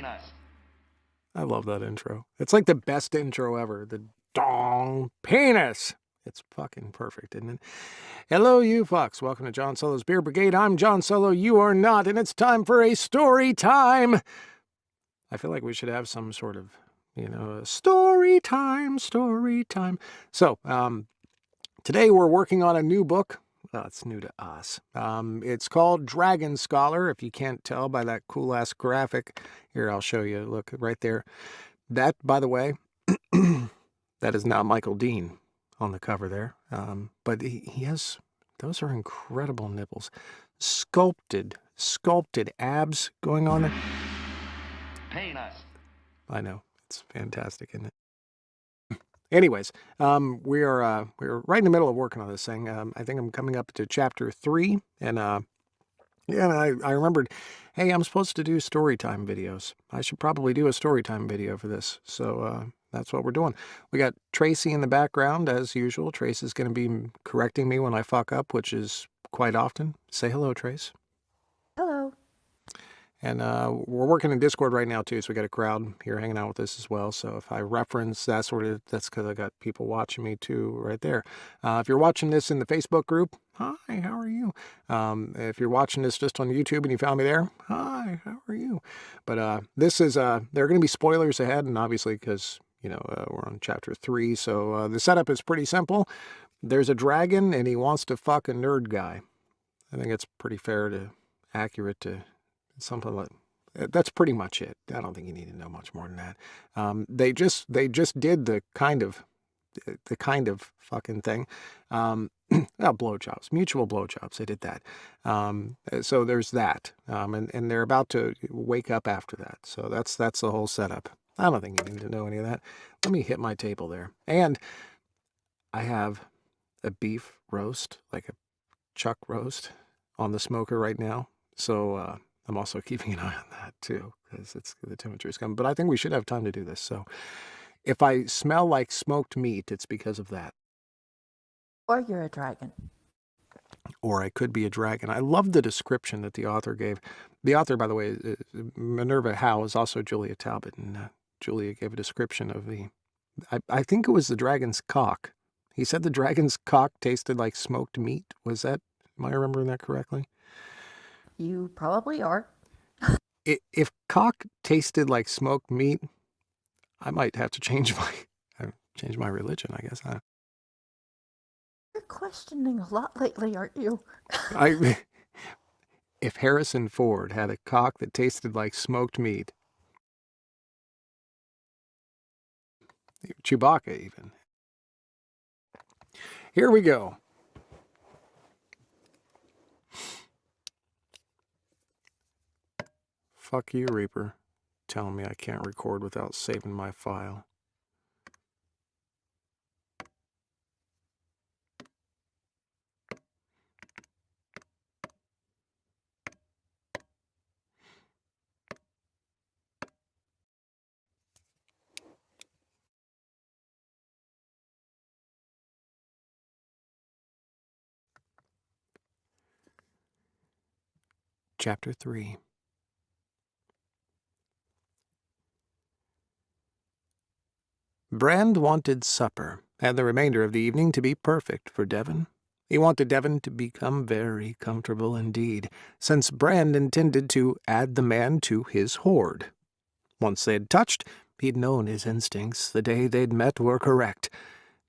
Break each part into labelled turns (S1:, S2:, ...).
S1: I love that intro. It's like the best intro ever. The dong penis. It's fucking perfect, isn't it? Hello, you fucks. Welcome to John Solo's Beer Brigade. I'm John Solo. You are not, and it's time for a story time. I feel like we should have some sort of, story time. So, today we're working on a new book. Well, it's new to us. It's called Dragon Scholar, if you can't tell by that cool-ass graphic. Here, I'll show you. Look, right there. That, by the way, that is not Michael Dean on the cover there. But he has, those are incredible nipples. Sculpted abs going on there. Penis. I know. It's fantastic, isn't it? Anyways, we're right in the middle of working on this thing. I think I'm coming up to chapter 3, and I remembered, hey, I'm supposed to do Storytime videos. I should probably do a Storytime video for this. So that's what we're doing. We got Tracy in the background, as usual. Trace is going to be correcting me when I fuck up, which is quite often. Say hello, Trace.
S2: Hello.
S1: And we're working in Discord right now, too, so we got a crowd here hanging out with us as well. So if I reference that sort of, that's because I got people watching me, too, right there. If you're watching this in the Facebook group, hi, how are you? If you're watching this just on YouTube and you found me there, hi, how are you? But this is, there are going to be spoilers ahead, and obviously because, we're on chapter 3, so the setup is pretty simple. There's a dragon, and he wants to fuck a nerd guy. I think it's pretty accurate to... something like that's pretty much it. I don't think you need to know much more than that. They just did the kind of fucking thing. Blowjobs, mutual blowjobs. They did that. So there's that. And they're about to wake up after that. So that's the whole setup. I don't think you need to know any of that. Let me hit my table there. And I have a beef roast, like a chuck roast, on the smoker right now. So I'm also keeping an eye on that, too, because the temperature is coming. But I think we should have time to do this. So if I smell like smoked meat, it's because of that.
S2: Or you're a dragon.
S1: Or I could be a dragon. I love the description that the author gave. The author, by the way, Minerva Howe, is also Julia Talbot. And Julia gave a description of I think it was the dragon's cock. He said the dragon's cock tasted like smoked meat. Was that, am I remembering that correctly?
S2: You probably are.
S1: If cock tasted like smoked meat, I might have to change my religion, I guess.
S2: You're questioning a lot lately, aren't you?
S1: If Harrison Ford had a cock that tasted like smoked meat, Chewbacca even. Here we go. Fuck you, Reaper, telling me I can't record without saving my file. Chapter 3. Brand wanted supper and the remainder of the evening to be perfect for Devon. He wanted Devon to become very comfortable indeed, since Brand intended to add the man to his hoard. Once they had touched, he'd known his instincts the day they'd met were correct.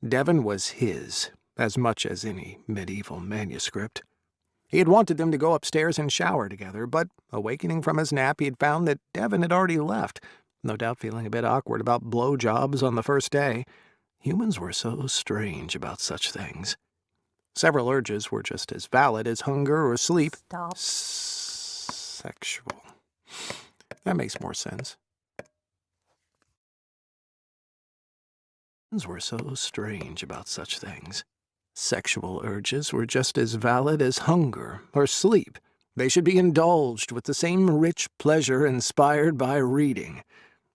S1: Devon was his, as much as any medieval manuscript. He had wanted them to go upstairs and shower together, but, awakening from his nap, he had found that Devon had already left, no doubt feeling a bit awkward about blowjobs on the first day. Humans were so strange about such things. Several urges were just as valid as hunger or sleep.
S2: Stop.
S1: Sexual. That makes more sense. Humans were so strange about such things. Sexual urges were just as valid as hunger or sleep. They should be indulged with the same rich pleasure inspired by reading.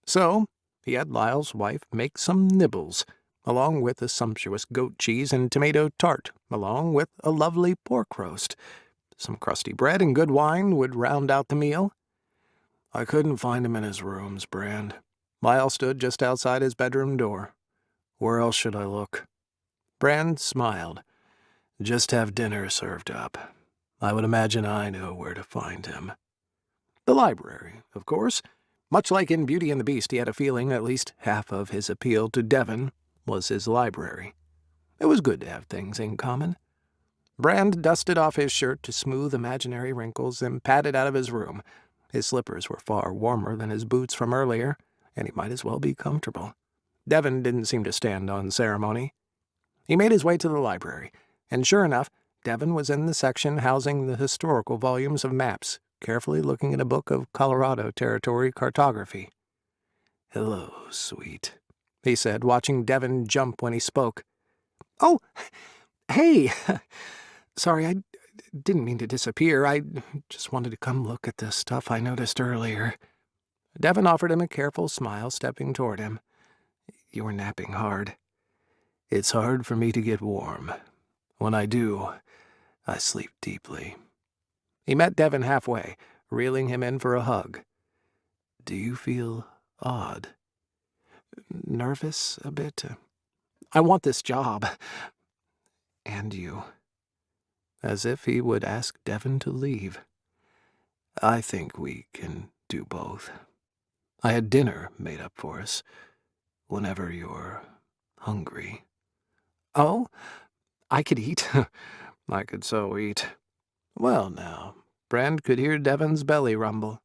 S1: So, he had Lyle's wife make some nibbles, along with a sumptuous goat cheese and tomato tart, along with a lovely pork roast. Some crusty bread and good wine would round out the meal. I couldn't find him in his rooms, Brand. Lyle stood just outside his bedroom door. Where else should I look? Brand smiled. Just have dinner served up. I would imagine I know where to find him. The library, of course. Much like in Beauty and the Beast, he had a feeling at least half of his appeal to Devon was his library. It was good to have things in common. Brand dusted off his shirt to smooth imaginary wrinkles and padded out of his room. His slippers were far warmer than his boots from earlier, and he might as well be comfortable. Devon didn't seem to stand on ceremony. He made his way to the library, and sure enough, Devon was in the section housing the historical volumes of maps, carefully looking at a book of Colorado Territory cartography. "Hello, sweet," he said, watching Devon jump when he spoke. "Oh, hey! Sorry, I didn't mean to disappear. I just wanted to come look at the stuff I noticed earlier." Devon offered him a careful smile, stepping toward him. "You were napping hard." "It's hard for me to get warm. When I do, I sleep deeply." He met Devon halfway, reeling him in for a hug. "Do you feel odd?" "Nervous a bit. I want this job. And you." As if he would ask Devon to leave. "I think we can do both. I had dinner made up for us, whenever you're hungry." "Oh, I could eat." "I could so eat." Well, now, Brand could hear Devon's belly rumble.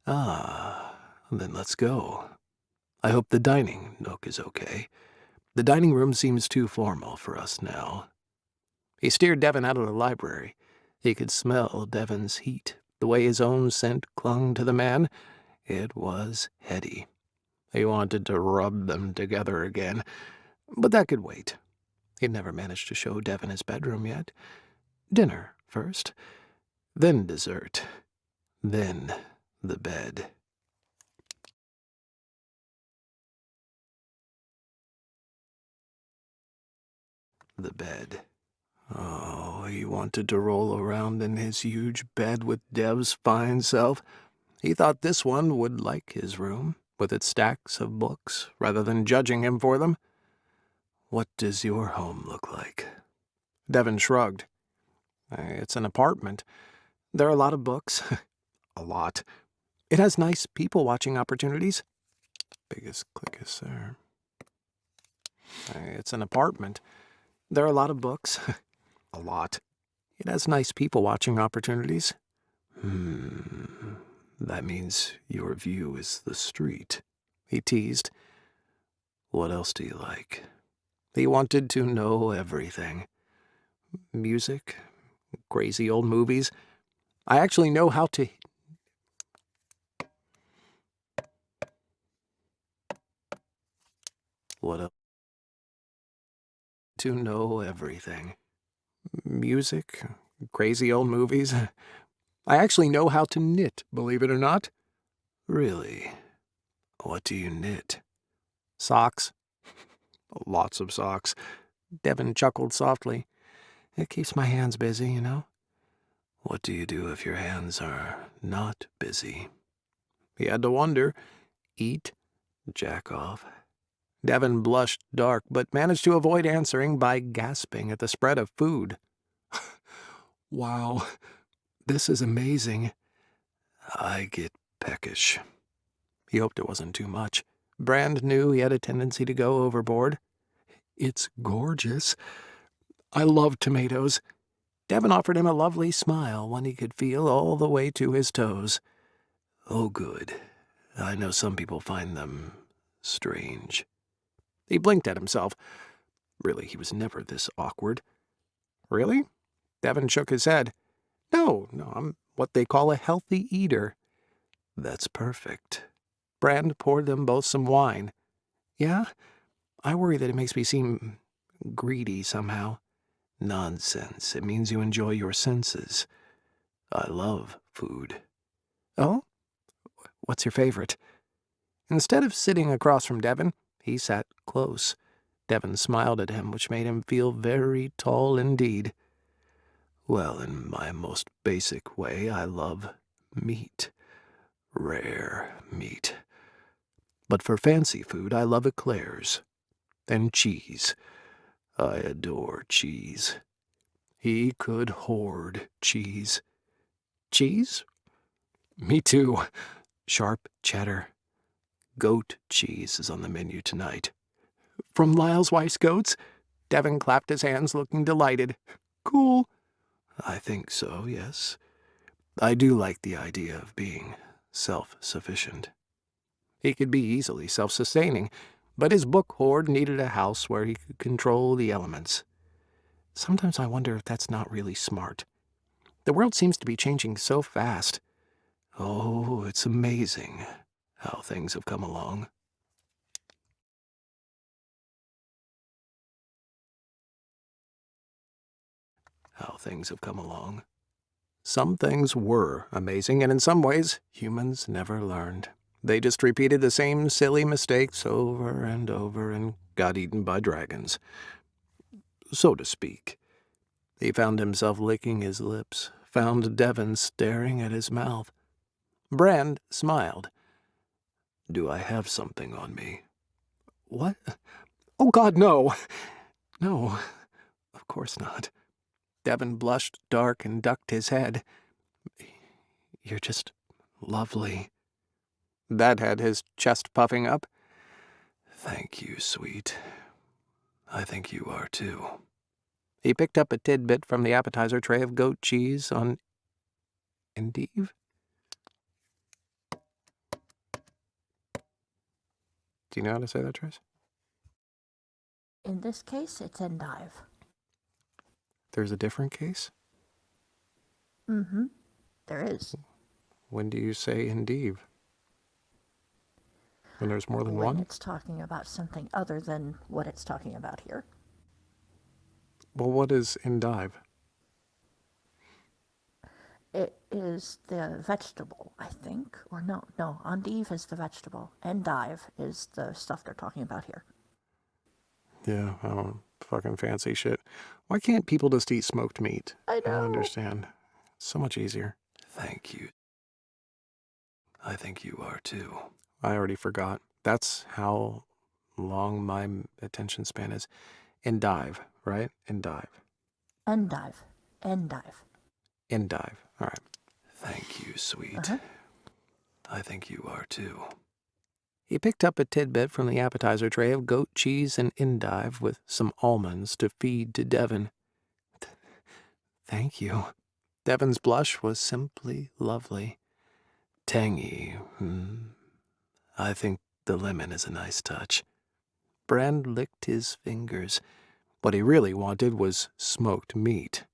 S1: "Ah, then let's go. I hope the dining nook is okay. The dining room seems too formal for us now." He steered Devon out of the library. He could smell Devon's heat, the way his own scent clung to the man. It was heady. He wanted to rub them together again, but that could wait. He'd never managed to show Devon his bedroom yet. Dinner first, then dessert, then the bed. The bed. Oh, he wanted to roll around in his huge bed with Dev's fine self. He thought this one would like his room, with its stacks of books, rather than judging him for them. "What does your home look like?" Devon shrugged. "It's an apartment. There are a lot of books." "A lot. It has nice people-watching opportunities." Biggest clickus there. "It's an apartment. There are a lot of books." "A lot. It has nice people-watching opportunities." That means your view is the street," he teased. "What else do you like?" He wanted to know everything. "Music, crazy old movies. I actually know how to..." "What else?" "To know everything. Music, crazy old movies. I actually know how to knit, believe it or not." "Really? What do you knit?" "Socks." "Lots of socks." Devon chuckled softly. "It keeps my hands busy, you know." "What do you do if your hands are not busy?" He had to wonder. Eat? Jack off? Devon blushed dark, but managed to avoid answering by gasping at the spread of food. "Wow, this is amazing." "I get peckish." He hoped it wasn't too much. Brand knew he had a tendency to go overboard. "It's gorgeous. I love tomatoes." Devon offered him a lovely smile, one he could feel all the way to his toes. "Oh, good. I know some people find them strange." He blinked at himself. Really, he was never this awkward. "Really?" Devon shook his head. No, I'm what they call a healthy eater." "That's perfect." Brand poured them both some wine. "Yeah? I worry that it makes me seem greedy somehow." "Nonsense. It means you enjoy your senses. I love food." "Oh? What's your favorite?" Instead of sitting across from Devon, he sat close. Devon smiled at him, which made him feel very tall indeed. "Well, in my most basic way, I love meat. rare meat. But for fancy food, I love eclairs. And cheese. I adore cheese. He could hoard cheese. Cheese? Me too. Sharp cheddar. Goat cheese is on the menu tonight. From Lyle's Wife's Goats? Devin clapped his hands, looking delighted. Cool. I think so, yes. I do like the idea of being self-sufficient. He could be easily self-sustaining, but his book hoard needed a house where he could control the elements. Sometimes I wonder if that's not really smart. The world seems to be changing so fast. Oh, it's amazing how things have come along. Some things were amazing, and in some ways, humans never learned. They just repeated the same silly mistakes over and over and got eaten by dragons. So to speak. He found himself licking his lips, found Devin staring at his mouth. Brand smiled. Do I have something on me? What? Oh, God, no. No, of course not. Devin blushed dark and ducked his head. You're just lovely. That had his chest puffing up. Thank you, sweet. I think you are too. He picked up a tidbit from the appetizer tray of goat cheese on endive. Do you know how to say that, Trace?
S2: In this case, it's endive.
S1: There's a different case?
S2: Mm-hmm. There is.
S1: When do you say endive? When there's more than
S2: When
S1: one?
S2: it's talking about something other than what it's talking about here.
S1: Well, what is endive?
S2: It is the vegetable, I think. Or no, endive is the vegetable. Endive is the stuff they're talking about here.
S1: Yeah, I don't fucking fancy shit. Why can't people just eat smoked meat?
S2: I know.
S1: I don't understand. It's so much easier. Thank you. I think you are too. I already forgot. That's how long my attention span is. Endive, right? Endive.
S2: Endive. Endive.
S1: Endive. All right. Thank you, sweet.
S2: Uh-huh.
S1: I think you are too. He picked up a tidbit from the appetizer tray of goat cheese and endive with some almonds to feed to Devin. Thank you. Devin's blush was simply lovely. Tangy. I think the lemon is a nice touch. Brand licked his fingers. What he really wanted was smoked meat.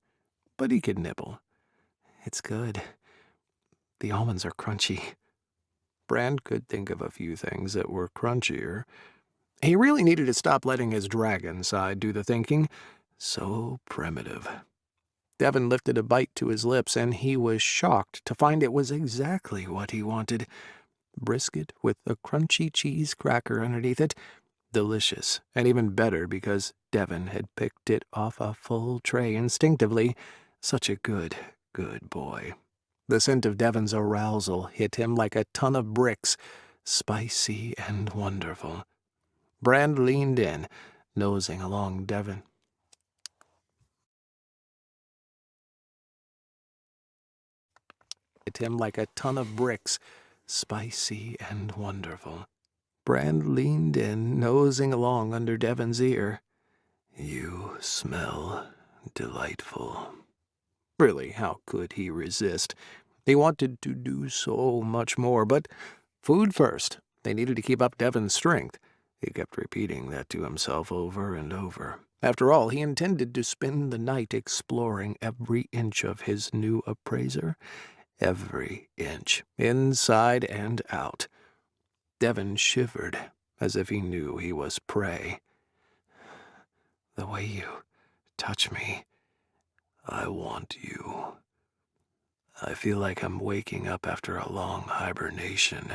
S1: But he could nibble. It's good. The almonds are crunchy. Brand could think of a few things that were crunchier. He really needed to stop letting his dragon side do the thinking. So primitive. Devin lifted a bite to his lips, and he was shocked to find it was exactly what he wanted. Brisket with a crunchy cheese cracker underneath it. Delicious, and even better because Devin had picked it off a full tray instinctively. Such a good boy. The scent of Devin's arousal hit him like a ton of bricks, spicy and wonderful. Brand leaned in, nosing along Devin. Hit him like a ton of bricks, spicy and wonderful. Brand leaned in, nosing along under Devin's ear. You smell delightful. Really, how could he resist? He wanted to do so much more, but food first. They needed to keep up Devin's strength. He kept repeating that to himself over and over. After all, he intended to spend the night exploring every inch of his new appraiser. Every inch, inside and out. Devin shivered, as if he knew he was prey. The way you touch me, I want you. I feel like I'm waking up after a long hibernation.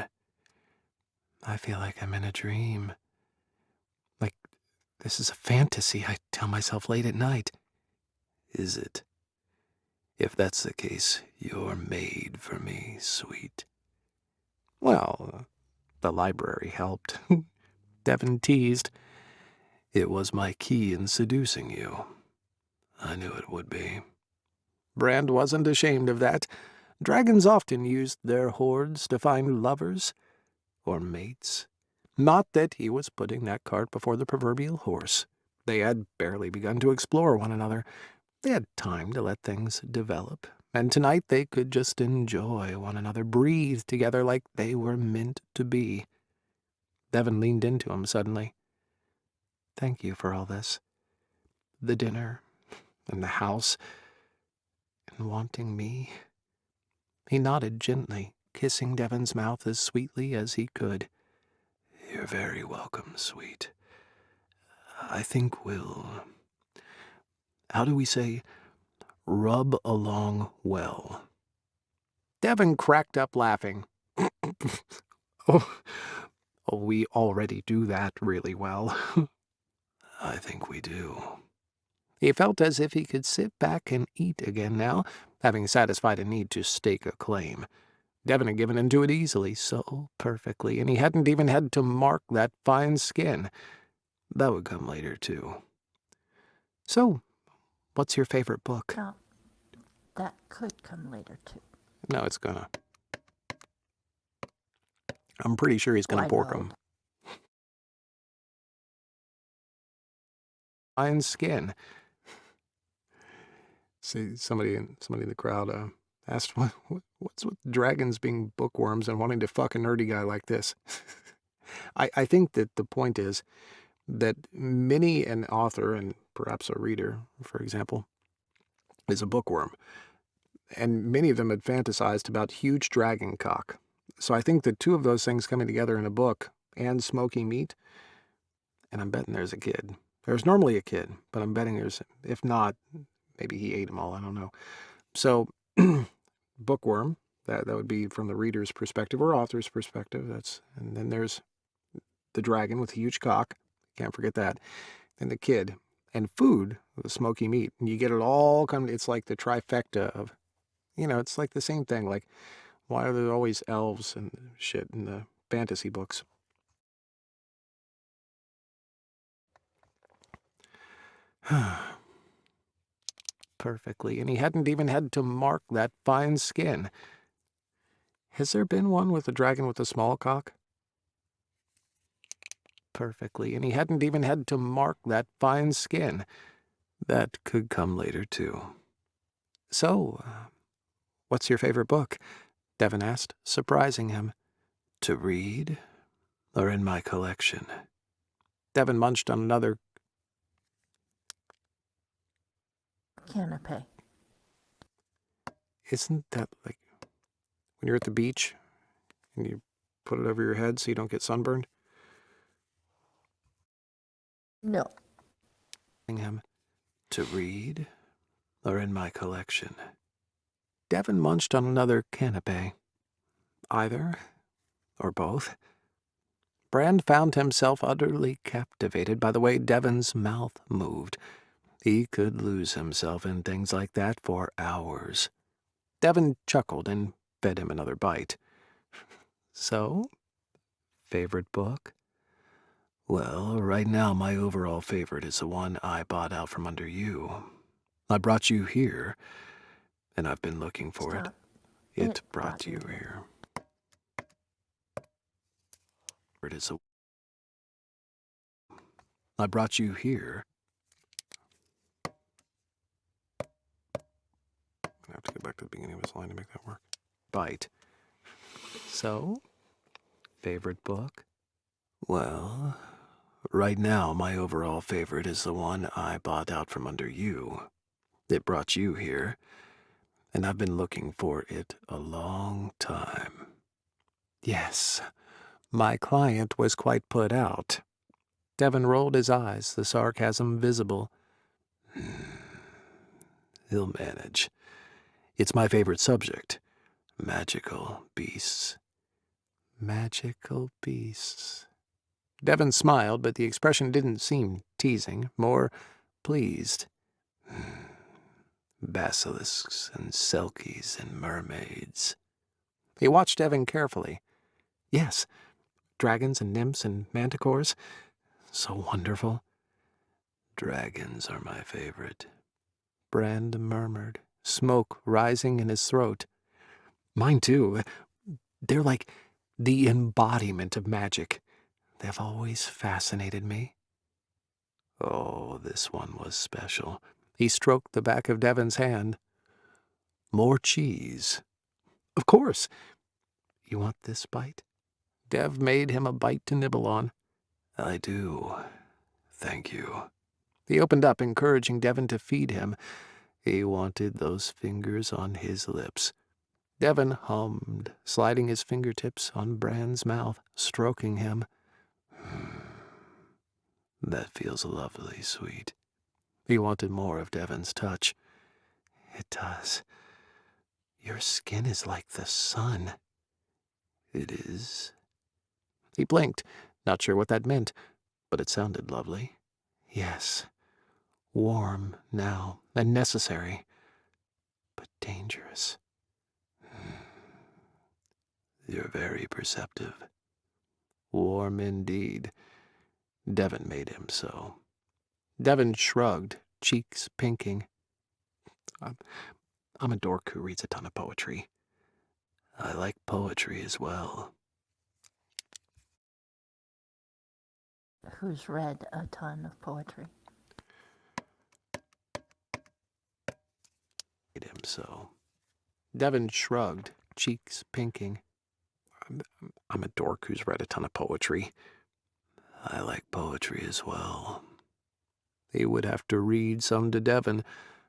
S1: I feel like I'm in a dream. Like this is a fantasy I tell myself late at night. Is it? If that's the case, you're made for me, sweet. Well, the library helped. Devon teased. It was my key in seducing you. I knew it would be. Brand wasn't ashamed of that. Dragons often used their hoards to find lovers or mates. Not that he was putting that cart before the proverbial horse. They had barely begun to explore one another. They had time to let things develop, and tonight they could just enjoy one another, breathe together like they were meant to be. Devon leaned into him suddenly. Thank you for all this. The dinner, and the house, and wanting me. He nodded gently, kissing Devon's mouth as sweetly as he could. You're very welcome, sweet. I think we'll, how do we say, rub along well. Devon cracked up laughing. oh, we already do that really well. I think we do. He felt as if he could sit back and eat again now, having satisfied a need to stake a claim. Devon had given into it easily, so perfectly, and he hadn't even had to mark that fine skin. That would come later, too. So, what's your favorite book?
S2: Now, that could come later, too.
S1: No, it's gonna. I'm pretty sure he's gonna pork him. Fine skin. See, somebody in the crowd asked, what's with dragons being bookworms and wanting to fuck a nerdy guy like this? I think that the point is that many an author, and perhaps a reader, for example, is a bookworm. And many of them had fantasized about huge dragon cock. So I think the two of those things coming together in a book and smoking meat, and I'm betting there's a kid. There's normally a kid, but I'm betting there's, if not, maybe he ate them all, I don't know. So, bookworm, that would be from the reader's perspective or author's perspective. And then there's the dragon with a huge cock, can't forget that, and the kid, and food, the smoky meat. And you get it all it's like the trifecta of, it's like the same thing. Like, why are there always elves and shit in the fantasy books? Perfectly, and he hadn't even had to mark that fine skin. Has there been one with a dragon with a small cock? Perfectly, and he hadn't even had to mark that fine skin. That could come later, too. So, what's your favorite book? Devon asked, surprising him. To read, or in my collection? Devon munched on another
S2: Canapé.
S1: Isn't that like when you're at the beach and you put it over your head so you don't get sunburned?
S2: No.
S1: Him to read, or in my collection? Devon munched on another canapé. Either, or both. Brand found himself utterly captivated by the way Devon's mouth moved. He could lose himself in things like that for hours. Devon chuckled and fed him another bite. So, favorite book? Well, right now my overall favorite is the one I bought out from under you. I brought you here, and I've been looking for
S2: Stop.
S1: it. It brought you here. It is a... I brought you here. I have to go back to the beginning of his line to make that work. Bite. So, favorite book? Well, right now my overall favorite is the one I bought out from under you. It brought you here, and I've been looking for it a long time. Yes, my client was quite put out. Devon rolled his eyes, the sarcasm visible. He'll manage. It's my favorite subject. Magical beasts. Magical beasts. Devon smiled, but the expression didn't seem teasing, more pleased. Basilisks and selkies and mermaids. He watched Devon carefully. Yes, dragons and nymphs and manticores. So wonderful.
S3: Dragons are my favorite.
S1: Brand murmured, smoke rising in his throat. Mine too. They're like the embodiment of magic. They've always fascinated me.
S3: Oh, this one was special.
S1: He stroked the back of Devon's hand.
S3: More cheese.
S1: Of course. You want this bite? Dev made him a bite to nibble on.
S3: I do. Thank you.
S1: He opened up, encouraging Devon to feed him.
S3: He wanted those fingers on his lips.
S1: Devon hummed, sliding his fingertips on Bran's mouth, stroking him.
S3: That feels lovely, sweet.
S1: He wanted more of Devon's touch.
S3: It does.
S1: Your skin is like the sun.
S3: It is.
S1: He blinked, not sure what that meant, but it sounded lovely.
S3: Yes.
S1: Warm now, and necessary, but dangerous.
S3: You're very perceptive.
S1: Warm indeed.
S3: Devon made him so.
S1: Devon shrugged, cheeks pinking. I'm a dork who reads a ton of poetry.
S3: I like poetry as well.
S2: Who's read a ton of poetry?
S3: Made him so.
S1: Devon shrugged, cheeks pinking. I'm a dork who's read a ton of poetry.
S3: I like poetry as well.
S1: He would have to read some to Devon,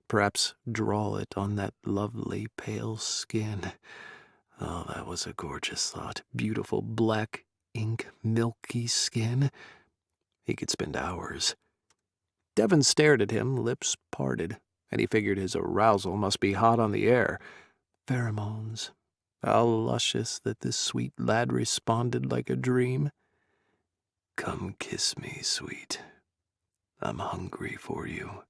S1: perhaps draw it on that lovely pale skin.
S3: Oh, that was a gorgeous thought.
S1: Beautiful black, ink, milky skin.
S3: He could spend hours.
S1: Devon stared at him, lips parted, and he figured his arousal must be hot on the air. Pheromones. How luscious that this sweet lad responded like a dream.
S3: Come kiss me, sweet. I'm hungry for you.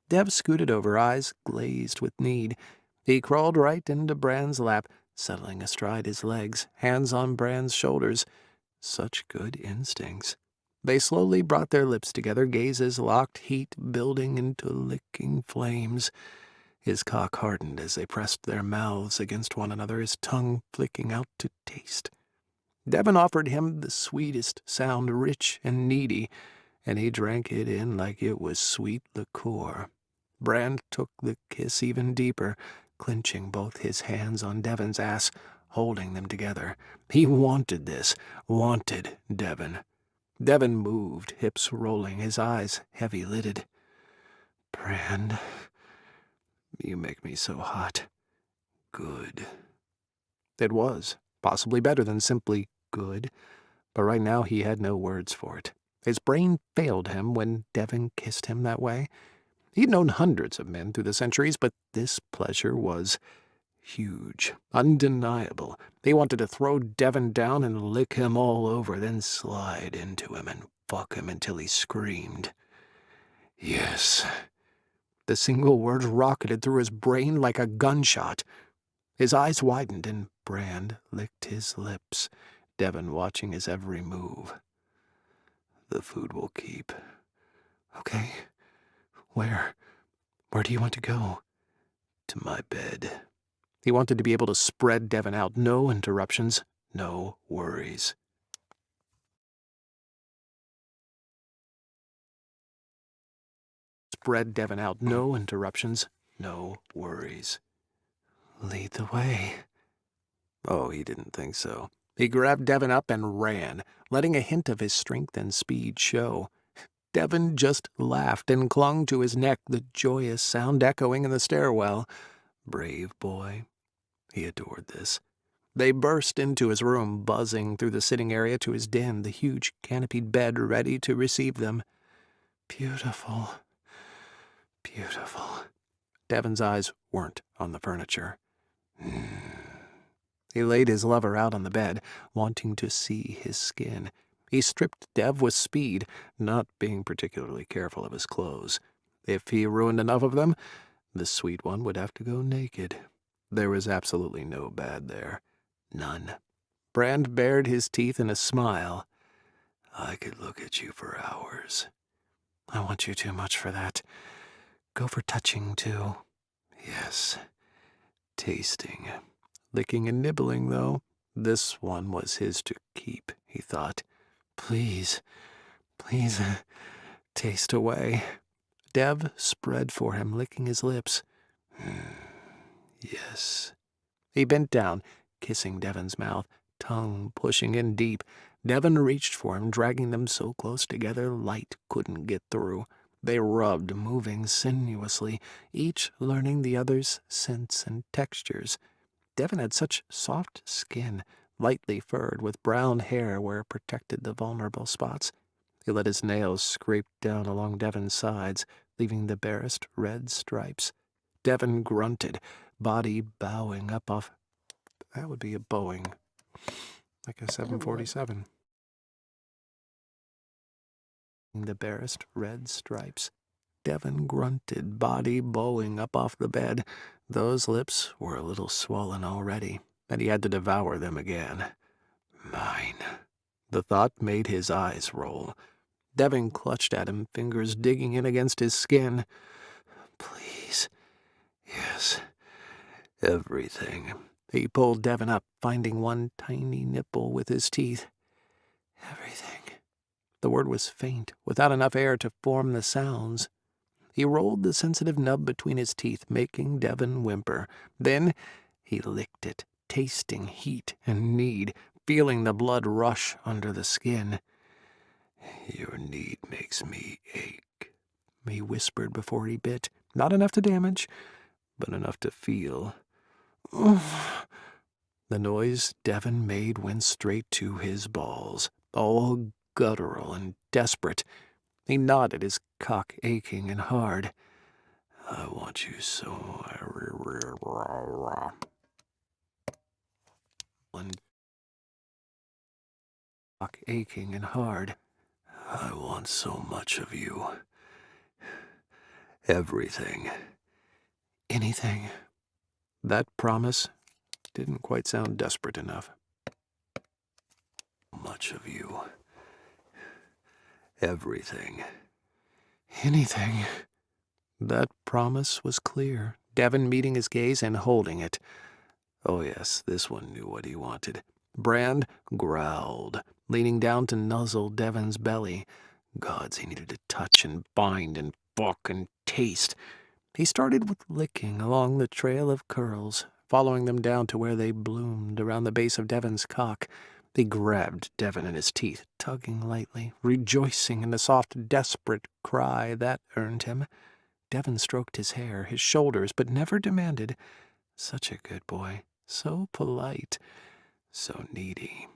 S1: Dev scooted over, eyes glazed with need. He crawled right into Bran's lap, settling astride his legs, hands on Bran's shoulders. Such good instincts. They slowly brought their lips together, gazes locked, heat building into licking flames. His cock hardened as they pressed their mouths against one another, his tongue flicking out to taste. Devon offered him the sweetest sound, rich and needy, and he drank it in like it was sweet liqueur. Bran took the kiss even deeper, clenching both his hands on Devon's ass, holding them together. He wanted this, wanted Devon. Devon moved, hips rolling, his eyes heavy-lidded.
S3: Bran, you make me so hot. Good.
S1: It was, possibly better than simply good, but right now he had no words for it. His brain failed him when Devon kissed him that way. He'd known hundreds of men through the centuries, but this pleasure was huge, undeniable. He wanted to throw Devon down and lick him all over, then slide into him and fuck him until he screamed.
S3: Yes.
S1: The single word rocketed through his brain like a gunshot. His eyes widened, and Brand licked his lips, Devon watching his every move.
S3: The food will keep.
S1: Okay. Where? Where do you want to go?
S3: To my bed.
S1: He wanted to be able to spread Devon out. No interruptions, no worries. Spread Devon out. No interruptions, no worries.
S3: Lead the way. Oh, he didn't think so.
S1: He grabbed Devon up and ran, letting a hint of his strength and speed show. Devon just laughed and clung to his neck, the joyous sound echoing in the stairwell. Brave boy. He adored this. They burst into his room, buzzing through the sitting area to his den, the huge canopied bed ready to receive them. Beautiful. Beautiful. Devon's eyes weren't on the furniture. He laid his lover out on the bed, wanting to see his skin. He stripped Dev with speed, not being particularly careful of his clothes. If he ruined enough of them, the sweet one would have to go naked. There was absolutely no bad there. None.
S3: Brand bared his teeth in a smile. I could look at you for hours.
S1: I want you too much for that. Go for touching, too.
S3: Yes, tasting.
S1: Licking and nibbling, though. This one was his to keep, he thought. Please, taste away. Dev spread for him, licking his lips.
S3: Yes.
S1: He bent down, kissing Devon's mouth, tongue pushing in deep. Devon reached for him, dragging them so close together light couldn't get through. They rubbed, moving sinuously, each learning the other's scents and textures. Devon had such soft skin, lightly furred, with brown hair where it protected the vulnerable spots. He let his nails scrape down along Devon's sides, leaving the barest red stripes. Devon grunted, body bowing up off... That would be a Boeing. Like a 747. The barest red stripes. Devon grunted, body bowing up off the bed. Those lips were a little swollen already, and he had to devour them again.
S3: Mine.
S1: The thought made his eyes roll. Devon clutched at him, fingers digging in against his skin. Please.
S3: Yes. Everything.
S1: He pulled Devon up, finding one tiny nipple with his teeth. Everything. The word was faint, without enough air to form the sounds. He rolled the sensitive nub between his teeth, making Devon whimper. Then he licked it, tasting heat and need, feeling the blood rush under the skin.
S3: Your need makes me ache,
S1: he whispered before he bit. Not enough to damage,
S3: but enough to feel.
S1: The noise Devon made went straight to his balls, all guttural and desperate. He nodded, his cock aching and hard.
S3: I want you so.
S1: And cock aching and hard.
S3: I want so much of you. Everything.
S1: Anything. That promise didn't quite sound desperate enough.
S3: Much of you. Everything.
S1: Anything. That promise was clear, Devon meeting his gaze and holding it.
S3: Oh yes, this one knew what he wanted.
S1: Brand growled, leaning down to nuzzle Devon's belly.
S3: Gods, he needed to touch and bind and fuck and taste.
S1: He started with licking along the trail of curls, following them down to where they bloomed around the base of Devon's cock. He grabbed Devon in his teeth, tugging lightly, rejoicing in the soft, desperate cry that earned him. Devon stroked his hair, his shoulders, but never demanded. Such a good boy, so polite,
S3: so needy.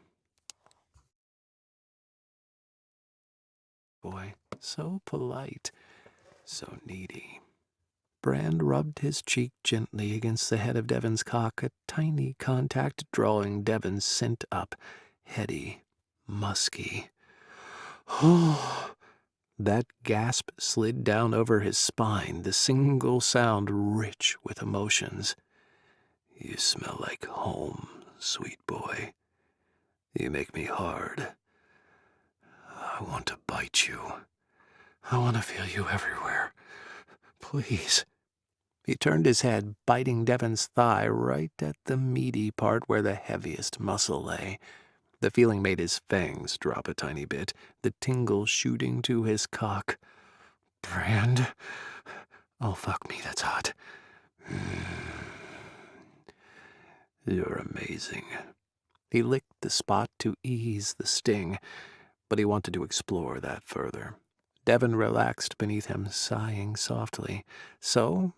S1: Boy, so polite,
S3: so needy.
S1: Brand rubbed his cheek gently against the head of Devon's cock, a tiny contact drawing Devon's scent up, heady, musky. Oh! That gasp slid down over his spine, the single sound rich with emotions.
S3: You smell like home, sweet boy. You make me hard. I want to bite you.
S1: I want to feel you everywhere. Please. He turned his head, biting Devon's thigh right at the meaty part where the heaviest muscle lay. The feeling made his fangs drop a tiny bit, the tingle shooting to his cock. Brand? Oh, fuck me, that's hot.
S3: You're amazing.
S1: He licked the spot to ease the sting, but he wanted to explore that further. Devon relaxed beneath him, sighing softly. So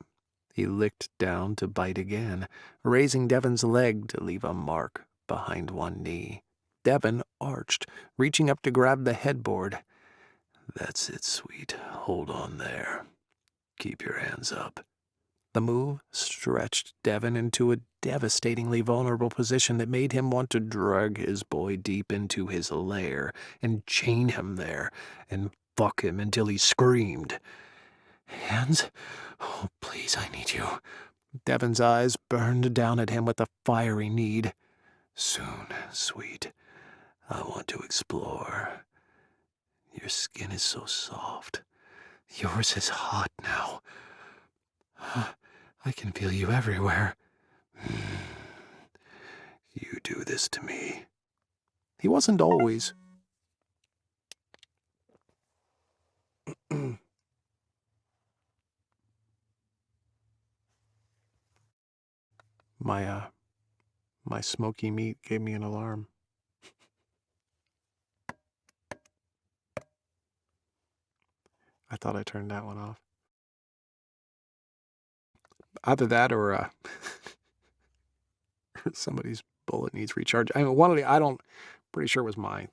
S1: he licked down to bite again, raising Devon's leg to leave a mark behind one knee. Devon arched, reaching up to grab the headboard.
S3: That's it, sweet. Hold on there. Keep your hands up.
S1: The move stretched Devon into a devastatingly vulnerable position that made him want to drag his boy deep into his lair and chain him there and fuck him until he screamed. Hands? Oh, please, I need you. Devon's eyes burned down at him with a fiery need.
S3: Soon, sweet. I want to explore. Your skin is so soft. Yours is hot now. I can feel you everywhere. You do this to me.
S1: He wasn't always. My smoky meat gave me an alarm. I thought I turned that one off. Either that or somebody's bullet needs recharge. I mean, pretty sure it was my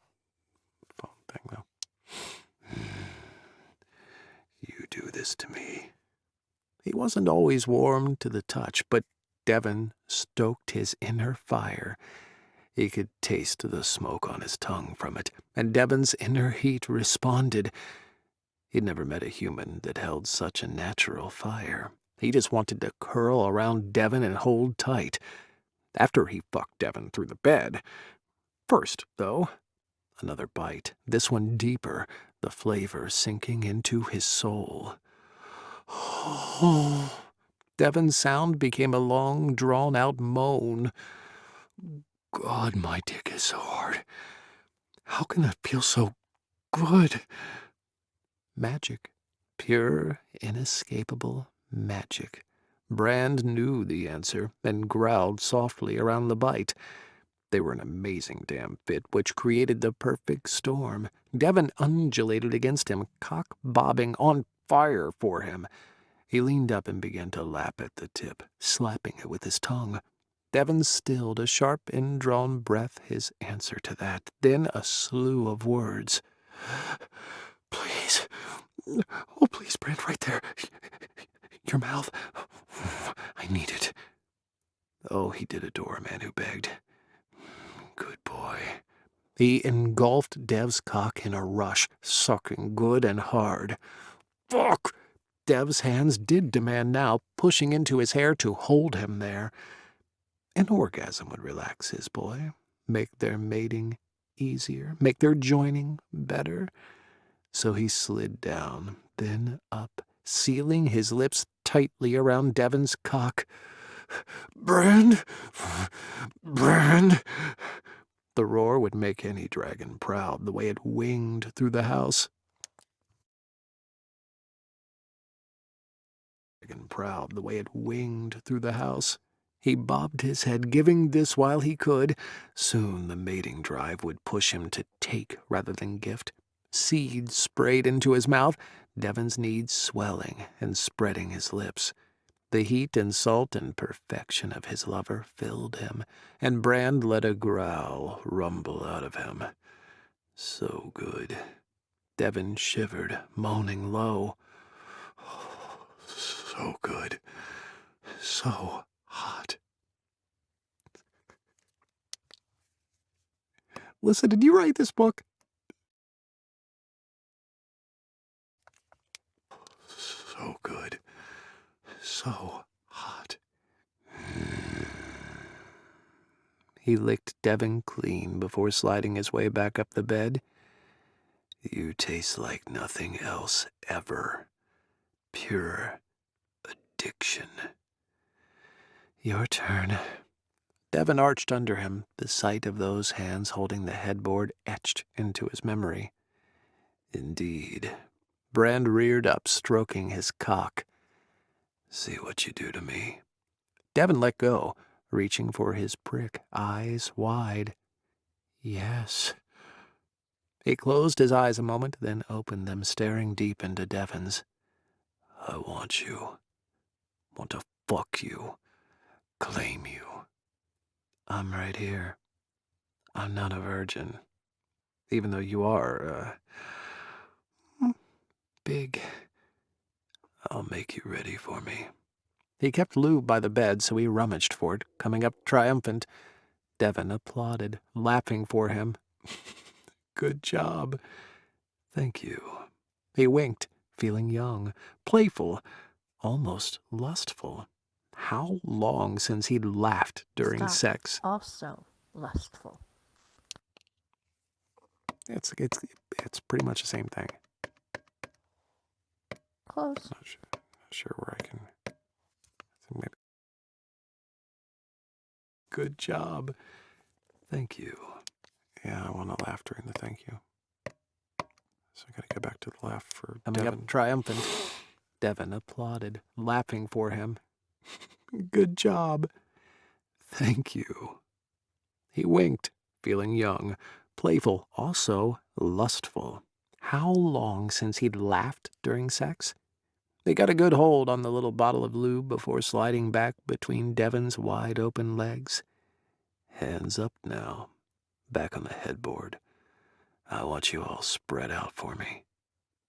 S1: phone thing though.
S3: You do this to me.
S1: He wasn't always warm to the touch, but Devon stoked his inner fire. He could taste the smoke on his tongue from it, and Devon's inner heat responded. He'd never met a human that held such a natural fire. He just wanted to curl around Devon and hold tight. After he fucked Devon through the bed. First, though, another bite, this one deeper, the flavor sinking into his soul. Devon's sound became a long, drawn-out moan. God, my dick is so hard. How can that feel so good? Magic. Pure, inescapable magic. Brand knew the answer and growled softly around the bite. They were an amazing damn fit, which created the perfect storm. Devon undulated against him, cock-bobbing, on fire for him. He leaned up and began to lap at the tip, slapping it with his tongue. Devon stilled, a sharp, indrawn breath, his answer to that. Then a slew of words. Please. Oh, please, Brent, right there. Your mouth. I need it. Oh, he did adore a man who begged. Good boy. He engulfed Dev's cock in a rush, sucking good and hard. Fuck! Dev's hands did demand now, pushing into his hair to hold him there. An orgasm would relax his boy, make their mating easier, make their joining better. So he slid down, then up, sealing his lips tightly around Devon's cock. Brand! Brand! The roar would make any dragon proud, the way it winged through the house. Proud, the way it winged through the house. He bobbed his head, giving this while he could. Soon the mating drive would push him to take rather than gift. Seed sprayed into his mouth, Devon's needs swelling and spreading his lips. The heat and salt and perfection of his lover filled him, and Brand let a growl rumble out of him. So good. Devon shivered, moaning low. So good. So hot. Listen, did you write this book? So good. So hot. He licked Devon clean before sliding his way back up the bed. You taste like nothing else ever. Pure addiction. Your turn. Devon arched under him, the sight of those hands holding the headboard etched into his memory. Indeed. Brand reared up, stroking his cock. See what you do to me. Devon let go, reaching for his prick, eyes wide. Yes. He closed his eyes a moment, then opened them, staring deep into Devon's. I want you. Want to fuck you. Claim you. I'm right here. I'm not a virgin. Even though you are, big. I'll make you ready for me. He kept lube by the bed, so he rummaged for it, coming up triumphant. Devon applauded, laughing for him. Good job. Thank you. He winked, feeling young, playful, almost lustful. How long since he'd laughed during
S2: Stop.
S1: sex?
S2: Also, lustful.
S1: It's pretty much the same thing.
S2: Close.
S1: Not sure where I can. Maybe. Good job.
S3: Thank you.
S1: Yeah, I want to laugh during the thank you. So I got to go back to the laugh for
S3: Coming
S1: Devin.
S3: up triumphant, Devin applauded,
S1: Laughing for him. Good job.
S3: Thank you.
S1: He winked, feeling young, playful, also lustful. How long since he'd laughed during sex? They got a good hold on the little bottle of lube before sliding back between Devin's wide-open legs.
S3: Hands up now. Back on the headboard. I want you all spread out for me.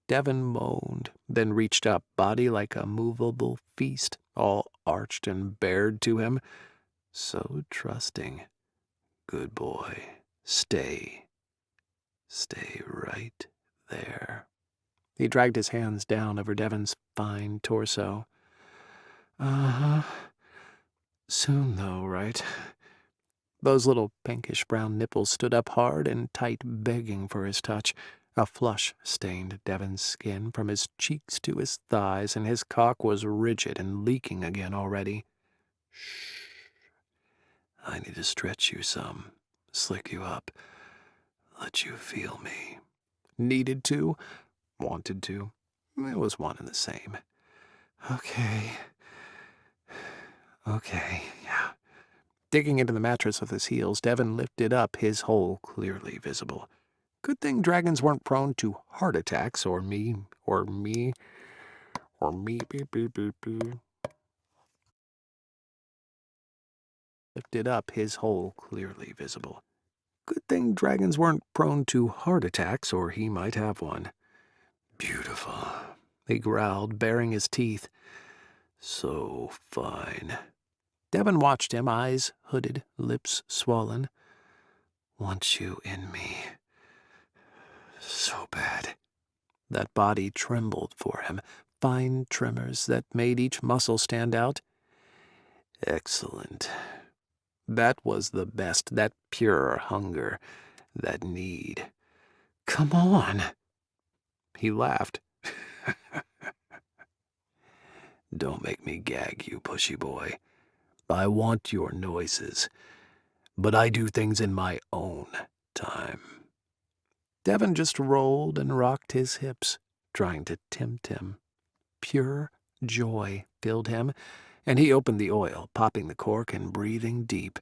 S1: Devin moaned, then reached up, body like a movable feast, all arched and bared to him.
S3: So trusting. Good boy. Stay. Stay right there.
S1: He dragged his hands down over Devin's fine torso. Uh-huh. Soon, though, right? Those little pinkish-brown nipples stood up hard and tight, begging for his touch. A flush stained Devin's skin from his cheeks to his thighs, and his cock was rigid and leaking again already.
S3: Shh. I need to stretch you some, slick you up, let you feel me.
S1: Needed to, wanted to. It was one and the same. Okay, yeah. Digging into the mattress with his heels, Devin lifted up, his hole clearly visible. Good thing dragons weren't prone to heart attacks, or me. Beep, beep, beep, beep. Lifted up, his hole clearly visible. Good thing dragons weren't prone to heart attacks, or he might have one.
S3: Beautiful,
S1: He growled, baring his teeth.
S3: so fine.
S1: Devin watched him, eyes hooded, lips swollen.
S3: Want you in me. So bad.
S1: That body trembled for him, fine tremors that made each muscle stand out.
S3: Excellent.
S1: That was the best, that pure hunger, that need. Come on. He laughed.
S3: Don't make me gag you, pushy boy. I want your noises, but I do things in my own time.
S1: Devin just rolled and rocked his hips, trying to tempt him. Pure joy filled him, and he opened the oil, popping the cork and breathing deep.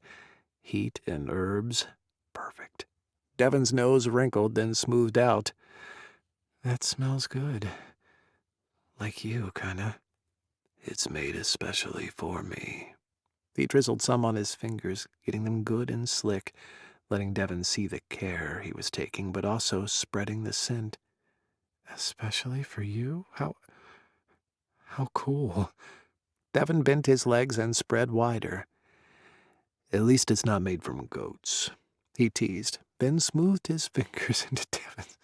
S1: Heat and herbs, perfect. Devin's nose wrinkled, then smoothed out. That smells good. Like you, kinda.
S3: It's made especially for me.
S1: He drizzled some on his fingers, getting them good and slick, letting Devin see the care he was taking, but also spreading the scent. Especially for you? How cool. Devin bent his legs and spread wider.
S3: At least it's not made from goats.
S1: He teased, then smoothed his fingers into Devin's.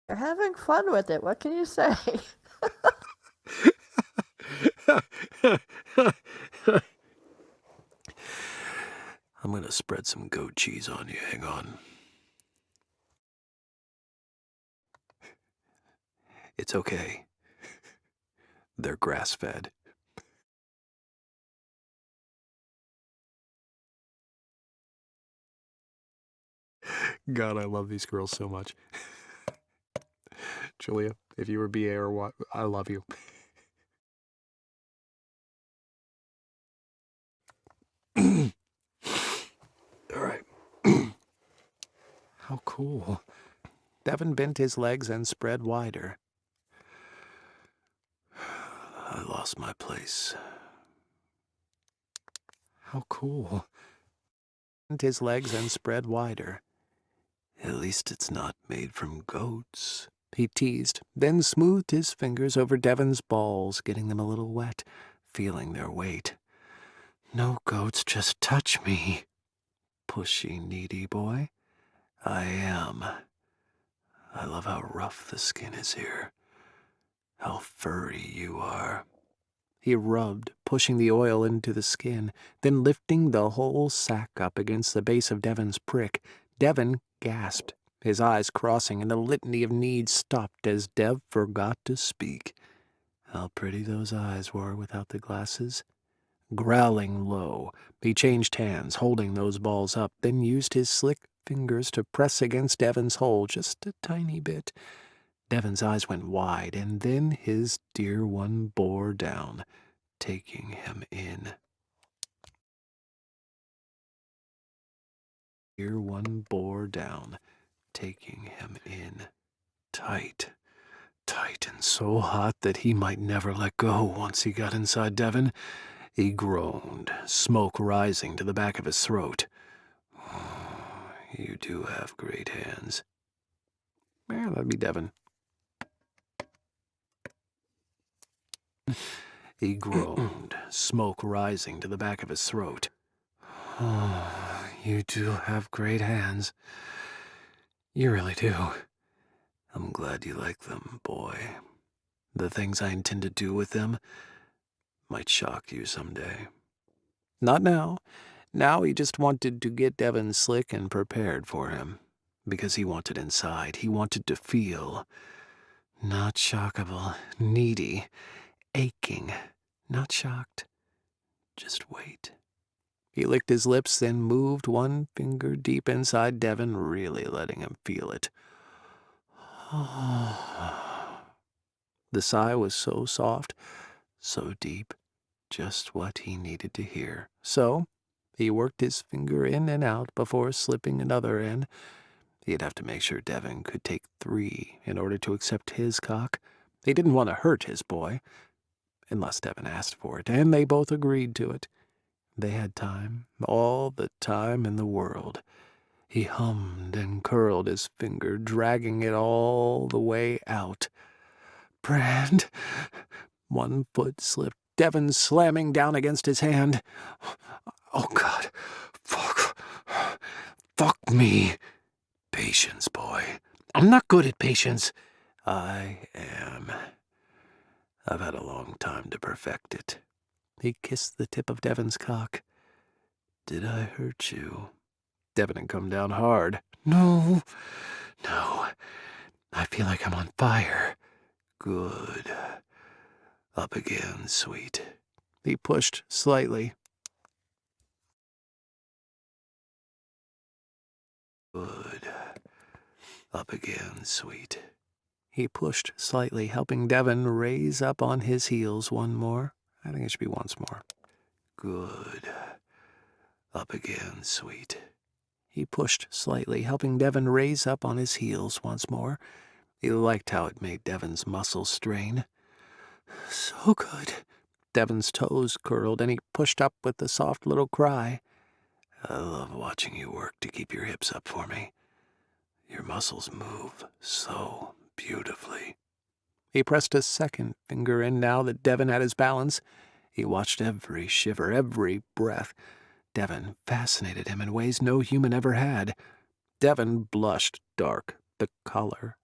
S2: You're having fun with it. What can you say?
S3: I'm gonna spread some goat cheese on you. Hang on. It's okay. They're grass-fed.
S1: God, I love these girls so much. Julia, if you were BA or what, I love you.
S3: All right.
S1: How cool. Devin bent his legs and spread wider.
S3: I lost my place.
S1: How cool. Bent his legs and spread wider.
S3: At least it's not made from goats.
S1: He teased, then smoothed his fingers over Devin's balls, getting them a little wet, feeling their weight. No goats, just touch me. Pushy, needy boy.
S3: I am. I love how rough the skin is here. How furry you are. He rubbed, pushing the oil into the skin, then lifting the whole sack up against the base of Devon's prick. Devon gasped, his eyes crossing, and a litany of needs stopped as Dev forgot to speak. How pretty those eyes were without the glasses. Growling low, he changed hands, holding those balls up, then used his slick fingers to press against Devon's hole just a tiny bit. Devon's eyes went wide, and then his dear one bore down, taking him in. Dear one bore down, taking him in. Tight, tight, and so hot that he might never let go once he got inside Devon. He groaned, smoke rising to the back of his throat. Oh, you do have great hands. Yeah, that'd be Devon. He groaned, smoke rising to the back of his throat. Oh, you do have great hands. You really do. I'm glad you like them, boy. The things I intend to do with them might shock you someday. Not now. Now he just wanted to get Devon slick and prepared for him. Because he wanted inside. He wanted to feel. Not shockable. Needy. Aching. Not shocked. Just wait. He licked his lips, then moved one finger deep inside Devon, really letting him feel it. The sigh was so soft, so deep, just what he needed to hear. So he worked his finger in and out before slipping another in. He'd have to make sure Devon could take 3 in order to accept his cock. He didn't want to hurt his boy, unless Devon asked for it, and they both agreed to it. They had time, all the time in the world. He hummed and curled his finger, dragging it all the way out. Brand. One foot slipped, Devon slamming down against his hand. Oh, God. Fuck me. Patience, boy. I'm not good at patience. I am. I've had a long time to perfect it. He kissed the tip of Devon's cock. Did I hurt you? Devon had come down hard. No. I feel like I'm on fire. Good. Up again, sweet. He pushed slightly. Good. Up again, sweet. He pushed slightly, helping Devon raise up on his heels one more. I think it should be once more. Good. Up again, sweet. He pushed slightly, helping Devon raise up on his heels once more. He liked how it made Devon's muscles strain. So good. Devon's toes curled, and he pushed up with a soft little cry. I love watching you work to keep your hips up for me. Your muscles move so beautifully. He pressed a second finger in now that Devon had his balance. He watched every shiver, every breath. Devon fascinated him in ways no human ever had. Devon blushed dark. The color,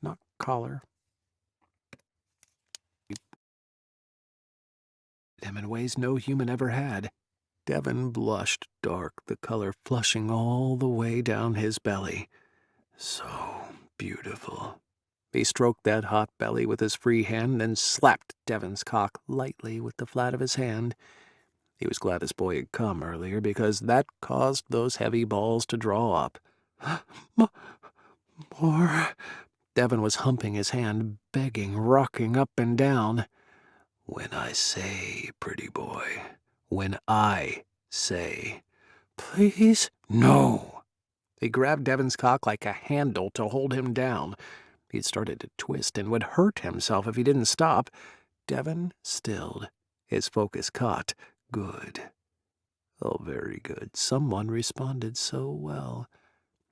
S3: not collar. Him in ways no human ever had. Devon blushed dark, the color flushing all the way down his belly. So beautiful. He stroked that hot belly with his free hand, then slapped Devon's cock lightly with the flat of his hand. He was glad his boy had come earlier, because that caused those heavy balls to draw up. More. Devon was humping his hand, begging, rocking up and down. When I say, pretty boy, when I say, please, no. He grabbed Devon's cock like a handle to hold him down. He'd started to twist and would hurt himself if he didn't stop. Devon stilled. His focus caught. Good. Oh, very good. Someone responded so well.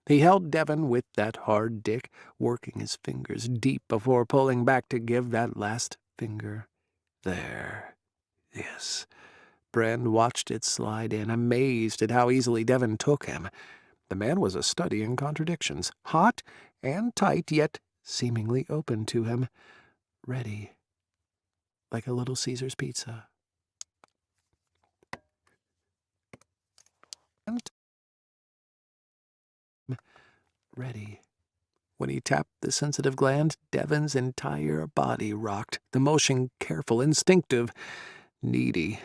S3: He held Devon with that hard dick, working his fingers deep before pulling back to give that last finger. There. Yes. Brand watched it slide in, amazed at how easily Devon took him. The man was a study in contradictions. Hot and tight, yet seemingly open to him, ready, like a Little Caesar's pizza. And ready. When he tapped the sensitive gland, Devon's entire body rocked, the motion careful, instinctive, needy.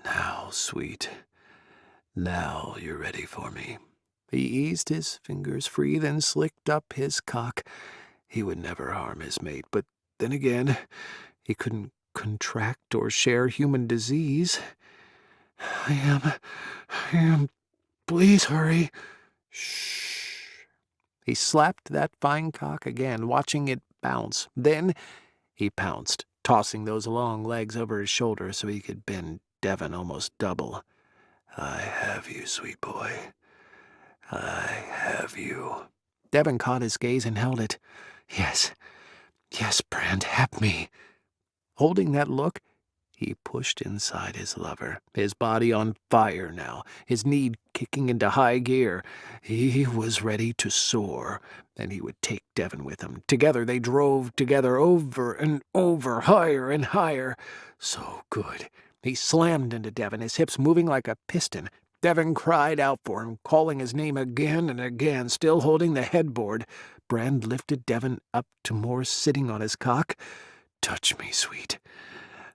S3: Now, sweet. Now you're ready for me. He eased his fingers free, then slicked up his cock. He would never harm his mate, but then again, he couldn't contract or share human disease. I am. Please hurry. Shh. He slapped that fine cock again, watching it bounce. Then he pounced, tossing those long legs over his shoulder so he could bend Devon almost double. I have you, sweet boy. I have you. Devon caught his gaze and held it. Yes, Brand, have me. Holding that look, he pushed inside his lover, his body on fire now, his need kicking into high gear. He was ready to soar, and he would take Devon with him. Together they drove together over and over, higher and higher. So good. He slammed into Devon, his hips moving like a piston. Devon cried out for him, calling his name again and again, still holding the headboard. Brand lifted Devon up to more sitting on his cock. Touch me, sweet.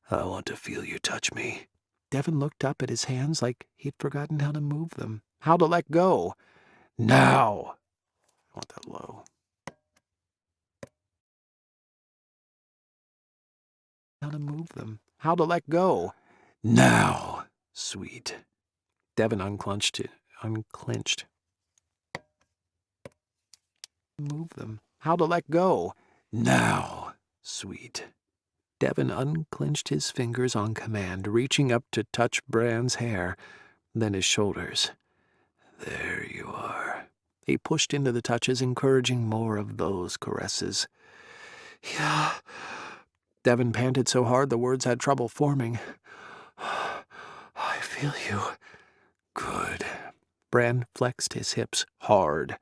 S3: I want to feel you touch me. Devon looked up at his hands like he'd forgotten how to move them, how to let go. Now! I want that low. How to move them, how to let go. Now, sweet. Devon unclenched. Move them, how to let go. Now, sweet. Devon unclenched his fingers on command, reaching up to touch Brand's hair, then his shoulders. There you are. He pushed into the touches, encouraging more of those caresses. Yeah. Devon panted so hard the words had trouble forming. I feel you. Good. Brand flexed his hips hard.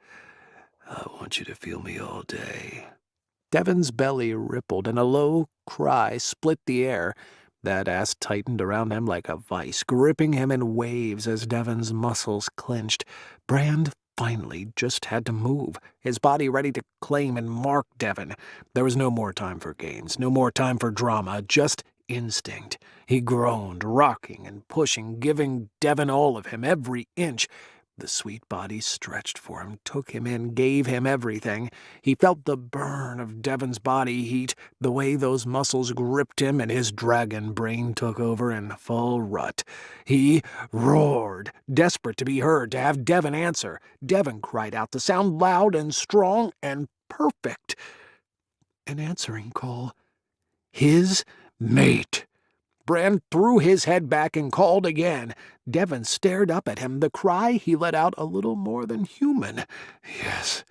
S3: I want you to feel me all day. Devon's belly rippled, and a low cry split the air. That ass tightened around him like a vice, gripping him in waves as Devon's muscles clenched. Brand finally just had to move, his body ready to claim and mark Devon. There was no more time for games, no more time for drama, just instinct. He groaned, rocking and pushing, giving Devon all of him, every inch. The sweet body stretched for him, took him in, gave him everything. He felt the burn of Devon's body heat, the way those muscles gripped him, and his dragon brain took over in full rut. He roared, desperate to be heard, to have Devon answer. Devon cried out to sound loud and strong and perfect. An answering call. His mate. Brand threw his head back and called again. Devon stared up at him, the cry he let out a little more than human. Yes.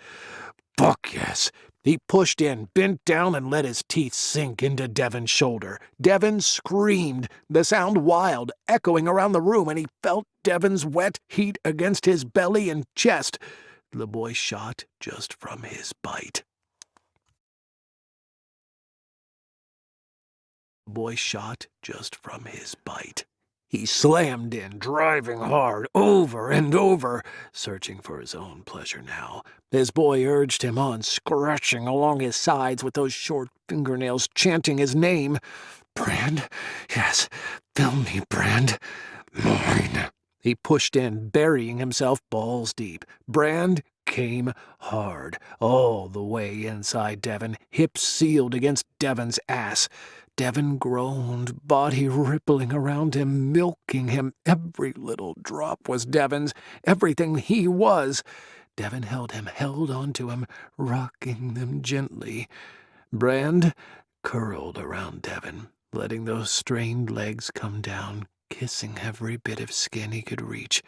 S3: Fuck yes. He pushed in, bent down, and let his teeth sink into Devon's shoulder. Devon screamed, the sound wild, echoing around the room, and he felt Devon's wet heat against his belly and chest. The boy shot just from his bite. He slammed in, driving hard, over and over, searching for his own pleasure now. His boy urged him on, scratching along his sides with those short fingernails, chanting his name. Brand, yes, fill me, Brand. Mine. He pushed in, burying himself balls deep. Brand came hard, all the way inside Devon, hips sealed against Devon's ass. Devon groaned, body rippling around him, milking him. Every little drop was Devon's, everything he was. Devon held onto him, rocking them gently. Brand curled around Devon, letting those strained legs come down, kissing every bit of skin he could reach.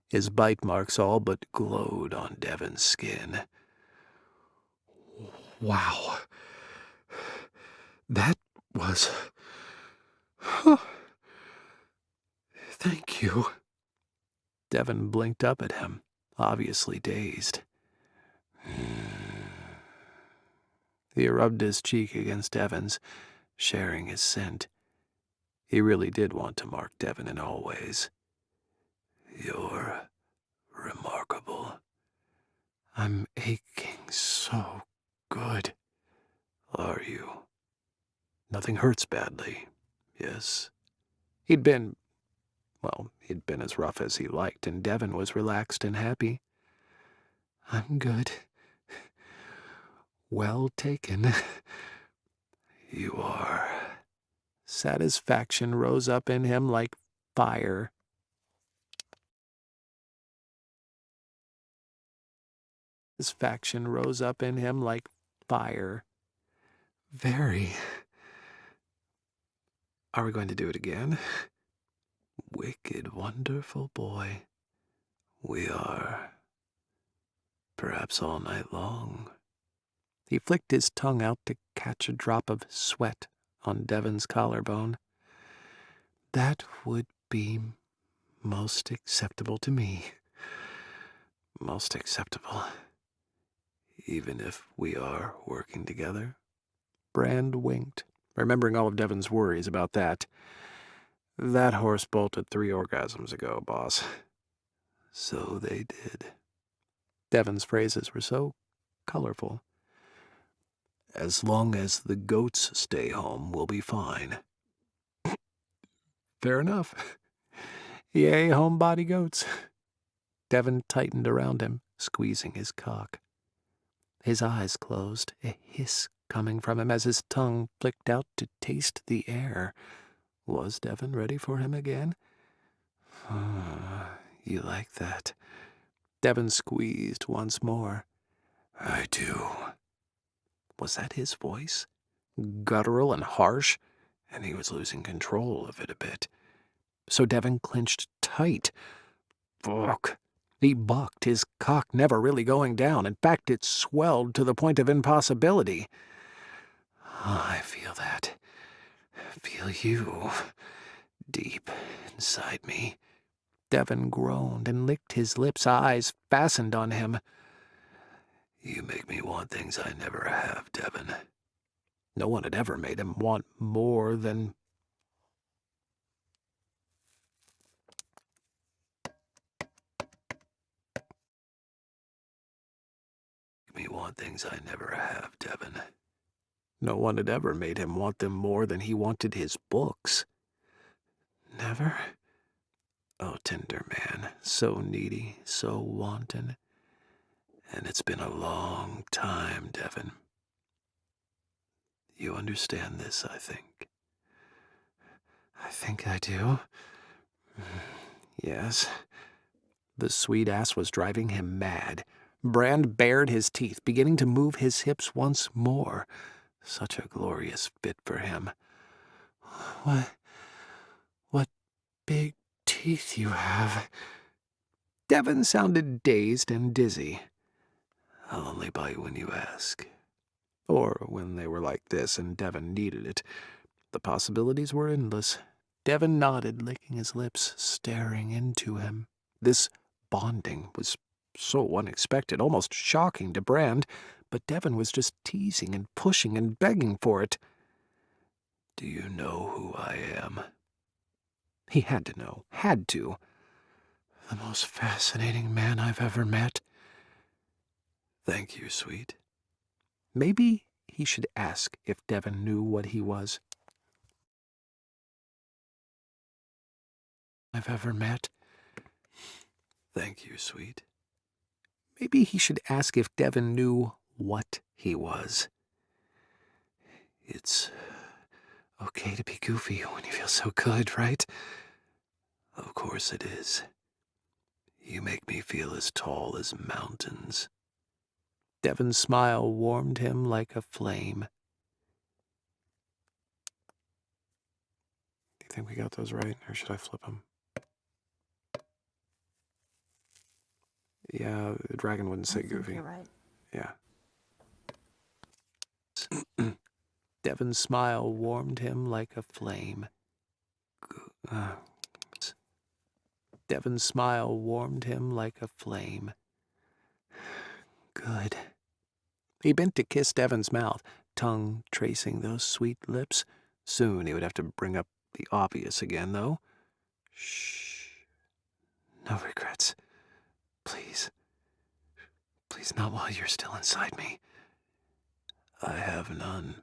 S3: His bite marks all but glowed on Devon's skin. Wow. That was... Thank you. Devon blinked up at him, obviously dazed. He rubbed his cheek against Devon's, sharing his scent. He really did want to mark Devon in all ways. "You're remarkable."
S1: "I'm aching so good."
S3: "Are you? Nothing hurts badly, yes?"
S1: He'd been as rough as he liked, and Devon was relaxed and happy. "I'm good. Well taken."
S3: "You are."
S1: Satisfaction rose up in him like fire. Satisfaction rose up in him like fire. "Very. Are we going to do it again?"
S3: "Wicked wonderful boy. We are. Perhaps all night long."
S1: He flicked his tongue out to catch a drop of sweat on Devon's collarbone. "That would be most acceptable to me."
S3: "Most acceptable. Even if we are working together?"
S1: Brand winked, remembering all of Devon's worries about that. "That horse bolted 3 orgasms ago, boss."
S3: "So they did."
S1: Devon's phrases were so colorful.
S3: "As long as the goats stay home, we'll be fine."
S1: "Fair enough. Yay, homebody goats." Devon tightened around him, squeezing his cock. His eyes closed, a hiss coming from him as his tongue flicked out to taste the air. Was Devon ready for him again?
S3: "You like that?"
S1: Devon squeezed once more.
S3: "I do."
S1: Was that his voice? Guttural and harsh?
S3: And he was losing control of it a bit.
S1: So Devon clenched tight. Fuck. He bucked, his cock never really going down. In fact, it swelled to the point of impossibility.
S3: I feel that. Feel you. Deep inside me.
S1: Devon groaned and licked his lips, eyes fastened on him.
S3: You make me want things I never have, Devon.
S1: No one had ever made him want more than...
S3: Me want things I never have, Devon.
S1: No one had ever made him want them more than he wanted his books. Never?
S3: Oh, tender man, so needy, so wanton. And it's been a long time, Devon. You understand this, I think.
S1: I think I do. Yes. The sweet ass was driving him mad. Brand bared his teeth, beginning to move his hips once more. Such a glorious fit for him. What big teeth you have. Devon sounded dazed and dizzy.
S3: I'll only bite when you ask.
S1: Or when they were like this and Devon needed it. The possibilities were endless. Devon nodded, licking his lips, staring into him. This bonding was so unexpected, almost shocking to Brand, but Devon was just teasing and pushing and begging for it.
S3: Do you know who I am?
S1: He had to know. Had to. The most fascinating man I've ever met.
S3: Thank you, sweet.
S1: Maybe he should ask if Devon knew what he was. I've ever met.
S3: Thank you, sweet.
S1: Maybe he should ask if Devon knew what he was.
S3: It's
S1: okay to be goofy when you feel so good, right?
S3: Of course it is. You make me feel as tall as mountains.
S1: Devon's smile warmed him like a flame. Do you think we got those right, or should I flip them? Yeah, the dragon wouldn't say
S2: I think
S1: goofy.
S2: you're right.
S1: Yeah. Devon's smile warmed him like a flame. Devon's smile warmed him like a flame. Good.
S3: He bent to kiss Devon's mouth, tongue tracing those sweet lips. Soon he would have to bring up the obvious again, though. Shh. No regrets. Please. Please, not while you're still inside me. I have none.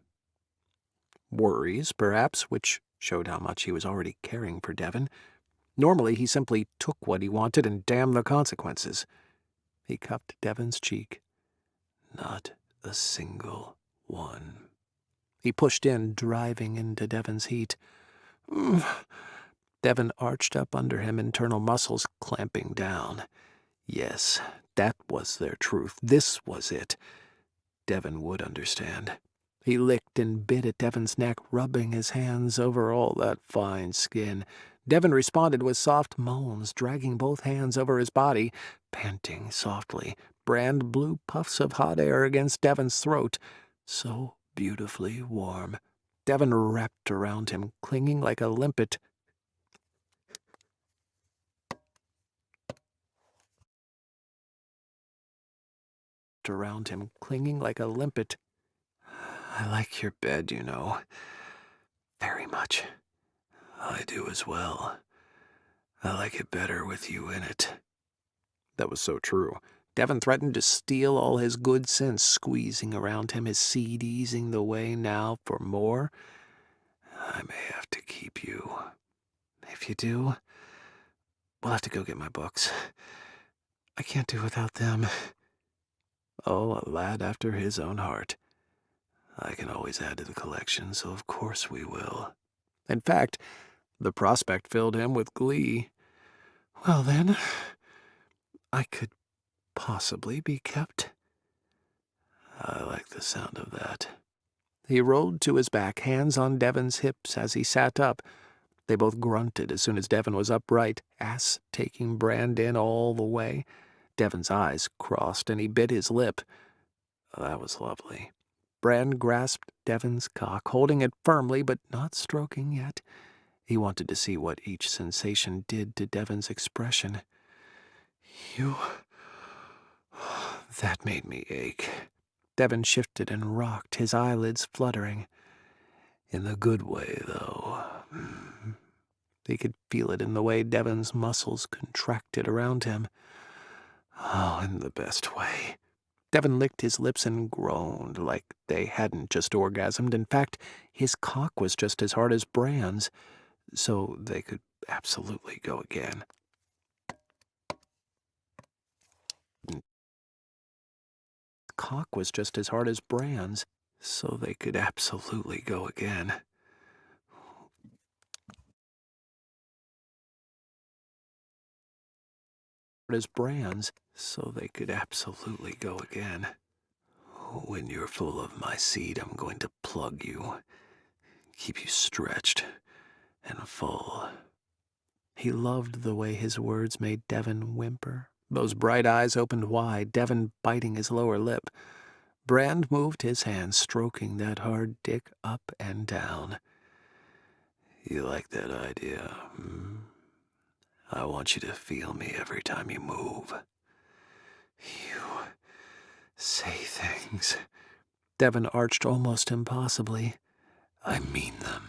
S3: Worries, perhaps, which showed how much he was already caring for Devon. Normally, he simply took what he wanted and damned the consequences. He cupped Devon's cheek. Not a single one. He pushed in, driving into Devon's heat. Devon arched up under him, internal muscles clamping down. Yes, that was their truth. This was it. Devon would understand. He licked and bit at Devon's neck, rubbing his hands over all that fine skin. Devon responded with soft moans, dragging both hands over his body, panting softly. Brand blew puffs of hot air against Devon's throat, so beautifully warm. Devon wrapped around him, clinging like a limpet. Around him, clinging like a limpet. I like your bed, you know. Very much. I do as well. I like it better with you in it. That was so true. Devon threatened to steal all his good sense, squeezing around him, his seed easing the way now for more. I may have to keep you. If you do, we'll have to go get my books. I can't do without them. Oh, a lad after his own heart. I can always add to the collection, so of course we will. In fact, the prospect filled him with glee. Well then, I could possibly be kept. I like the sound of that. He rolled to his back, hands on Devon's hips as he sat up. They both grunted as soon as Devon was upright, ass taking Brand in all the way. Devon's eyes crossed, and he bit his lip. That was lovely. Brand grasped Devon's cock, holding it firmly but not stroking yet. He wanted to see what each sensation did to Devon's expression. You... That made me ache. Devon shifted and rocked, his eyelids fluttering. In the good way, though. He could feel it in the way Devon's muscles contracted around him. Oh, in the best way. Devon licked his lips and groaned like they hadn't just orgasmed. In fact, his cock was just as hard as Brand's, so they could absolutely go again. Cock was just as hard as Brand's, so they could absolutely go again. As Brand's, so they could absolutely go again. When you're full of my seed, I'm going to plug you, keep you stretched and full. He loved the way his words made Devon whimper. Those bright eyes opened wide, Devon biting his lower lip. Brand moved his hand, stroking that hard dick up and down. You like that idea, I want you to feel me every time you move. You say things. Devon arched almost impossibly. I mean them.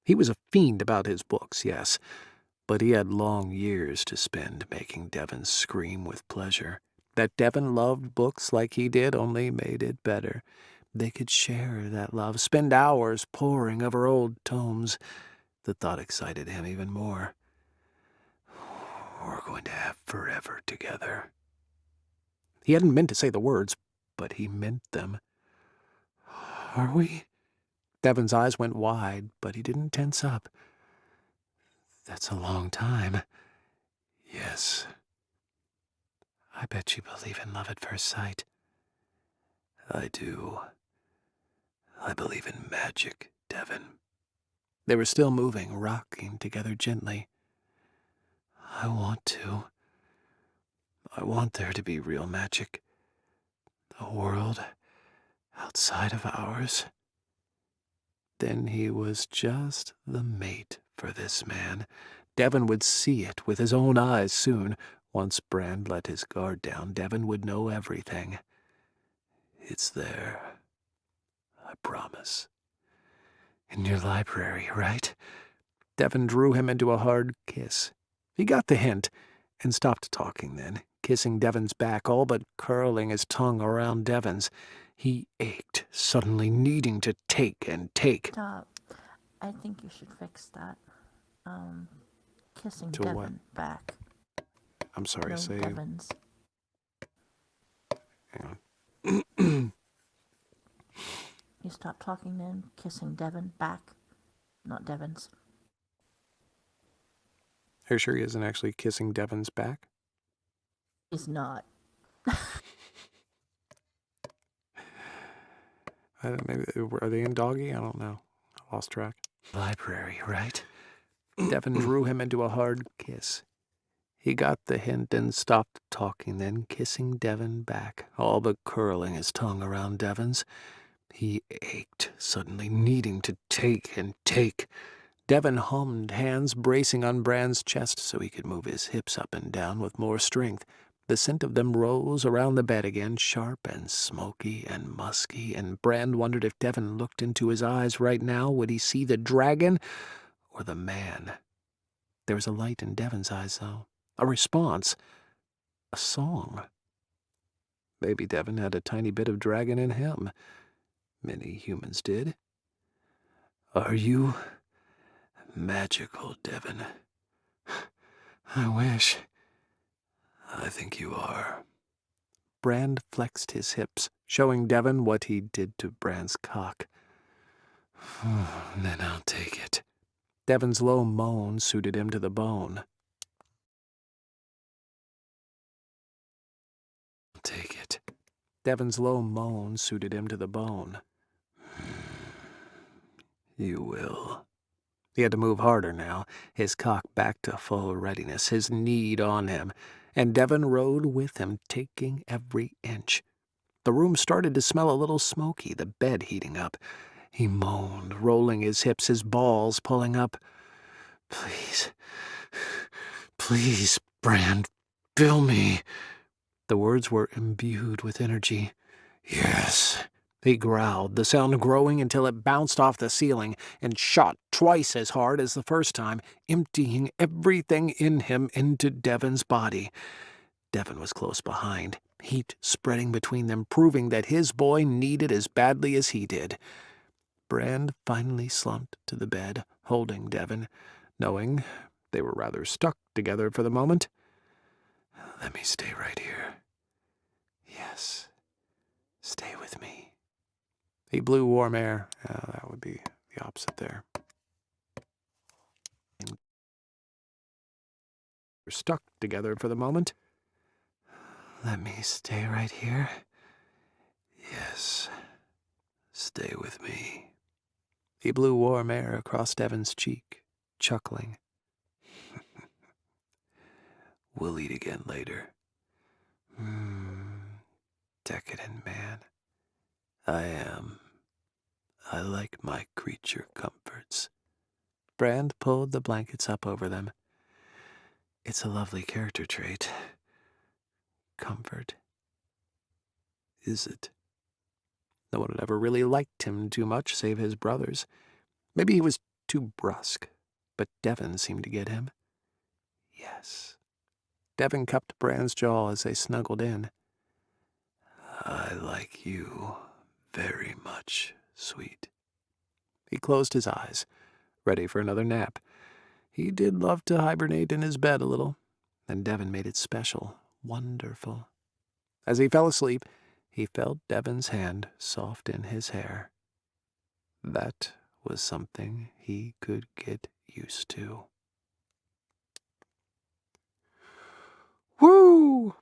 S3: He was a fiend about his books, yes, but he had long years to spend making Devon scream with pleasure. That Devon loved books like he did only made it better. They could share that love, spend hours poring over old tomes. The thought excited him even more. We're going to have forever together. He hadn't meant to say the words, but he meant them. Are we? Devon's eyes went wide, but he didn't tense up. That's a long time. Yes. I bet you believe in love at first sight. I do. I believe in magic, Devon. They were still moving, rocking together gently. I want to. I want there to be real magic. A world outside of ours. Then he was just the mate for this man. Devon would see it with his own eyes soon. Once Brand let his guard down, Devon would know everything. It's there. I promise. In your library, right?
S1: Devin drew him into a hard kiss. He got the hint and stopped talking then, kissing Devin's back, all but curling his tongue around Devin's. He ached, suddenly needing to take and take.
S2: Stop. I think you should fix that. Kissing
S1: To what?
S2: Devin back.
S1: I'm sorry,
S2: No,
S1: say...
S2: Devin's.
S1: Hang on.
S2: You stop talking then, kissing Devin back. Not Devin's.
S1: Are you sure he isn't actually kissing Devin's back?
S2: He's not.
S1: Maybe, are they in doggy? I don't know. I lost track.
S3: Library, right?
S1: Devin drew him into a hard kiss. He got the hint and stopped talking, then kissing Devin back, all but curling his tongue around Devin's. He ached, suddenly needing to take and take. Devin hummed, hands bracing on Bran's chest so he could move his hips up and down with more strength. The scent of them rose around the bed again, sharp and smoky and musky, and Bran wondered if Devin looked into his eyes right now, would he see the dragon or the man? There was a light in Devin's eyes, though. A response. A song. Maybe Devin had a tiny bit of dragon in him. Many humans did. Are you magical, Devin? I wish. I think you are. Bran flexed his hips, showing Devin what he did to Bran's cock.
S3: Then I'll take it.
S1: Devin's low moan suited him to the bone.
S3: Take it.
S1: Devin's low moan suited him to the bone.
S3: You will.
S1: He had to move harder now, his cock back to full readiness, his need on him, and Devin rode with him, taking every inch. The room started to smell a little smoky, the bed heating up. He moaned, rolling his hips, his balls pulling up. Please, please, Bran, fill me. The words were imbued with energy. Yes, he growled, the sound growing until it bounced off the ceiling and shot twice as hard as the first time, emptying everything in him into Devin's body. Devin was close behind, heat spreading between them, proving that his boy needed as badly as he did. Bran finally slumped to the bed, holding Devin, knowing they were rather stuck together for the moment.
S3: Let me stay right here.
S1: Yes, stay with me. He blew warm air. That would be the opposite there. We're stuck together for the moment.
S3: Let me stay right here. Yes, stay with me.
S1: He blew warm air across Devin's cheek, chuckling.
S3: We'll eat again later. Decadent man. I am. I like my creature comforts.
S1: Brand pulled the blankets up over them.
S3: It's a lovely character trait. Comfort. Is it?
S1: No one had ever really liked him too much, save his brothers. Maybe he was too brusque, but Devin seemed to get him. Yes. Devin cupped Bran's jaw as they snuggled in.
S3: I like you very much, sweet.
S1: He closed his eyes, ready for another nap. He did love to hibernate in his bed a little, and Devin made it special, wonderful. As he fell asleep, he felt Devin's hand soft in his hair. That was something he could get used to. Woo!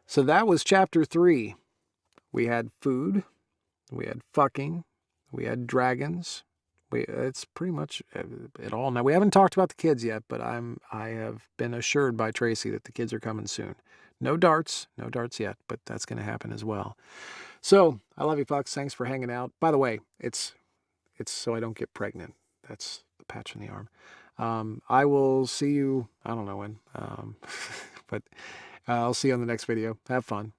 S1: So that was chapter 3. We had food, we had fucking, we had dragons. It's pretty much it all. Now, we haven't talked about the kids yet, but I have been assured by Tracy that the kids are coming soon. No darts yet, but that's going to happen as well. So, I love you, fucks. Thanks for hanging out. By the way, it's so I don't get pregnant. That's the patch in the arm. I will see you, I don't know when, but I'll see you on the next video. Have fun.